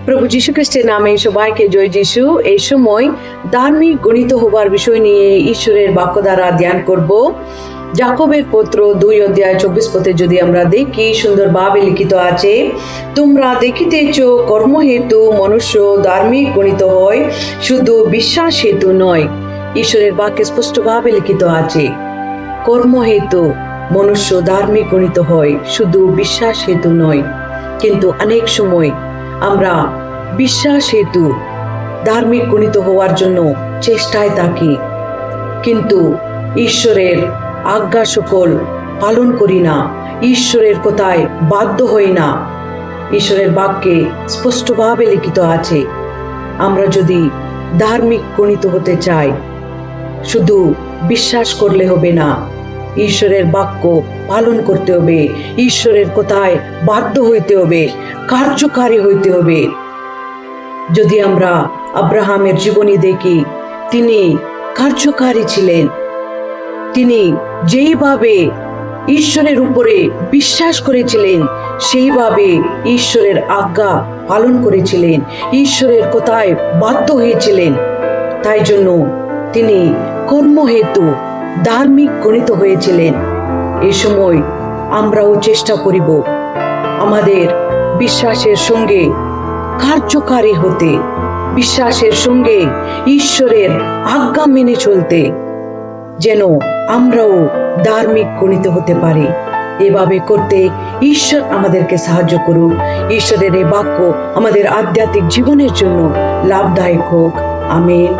প্রভু যীশু খ্রিস্টের নামে সবাইকে জয় যিশু। এই সময় ধার্মিক গণিত হবার বিষয় নিয়ে ঈশ্বরের বাক্য দ্বারা ধ্যান করব। যাকবের পত্র 2:24 যদি আমরা দেখি, সুন্দরভাবে লিখিত আছে, তোমরা দেখিতেছ কর্ম হেতু মনুষ্য ধার্মিক গণিত হয়, শুধু বিশ্বাস হেতু নয়। ঈশ্বরের বাক্যে স্পষ্টভাবে লিখিত আছে, কর্ম হেতু মনুষ্য ধার্মিক গণিত হয়, শুধু বিশ্বাস হেতু নয়। কিন্তু অনেক সময় আমরা বিশ্বাস হেতু ধার্মিক গণিত হওয়ার জন্য চেষ্টায় থাকি, কিন্তু ঈশ্বরের আজ্ঞা সকল পালন করি না, ঈশ্বরের কথায় বাধ্য হই না। ঈশ্বরের বাক্যে স্পষ্টভাবে লিখিত আছে, আমরা যদি ধার্মিক গণিত হতে চাই, শুধু বিশ্বাস করলে হবে না, ঈশ্বরের বাক্য পালন করতে হবে, ঈশ্বরের কথায় বাধ্য হইতে হবে, কার্যকারী হইতে হবে। যদি আমরা আব্রাহামের জীবনী দেখি, তিনি কার্যকারী ছিলেন। তিনি যেইভাবে ঈশ্বরের উপরে বিশ্বাস করেছিলেন, সেইভাবে ঈশ্বরের আজ্ঞা পালন করেছিলেন, ঈশ্বরের কথায় বাধ্য হয়েছিলেন। তাই জন্য তিনি কর্মহেতু ধার্মিক গণিত হয়েছিলেন। এই সময় আমরাও চেষ্টা করিব আমাদের বিশ্বাসের সঙ্গে কার্যকারী হতে, বিশ্বাসের সঙ্গে ঈশ্বরের আজ্ঞা মেনে চলতে, যেন আমরাও ধার্মিক গণিত হতে পারি। এভাবে করতে ঈশ্বর আমাদেরকে সাহায্য করুক। ঈশ্বরের এই বাক্য আমাদের আধ্যাত্মিক জীবনের জন্য লাভদায়ক হোক। আমেন।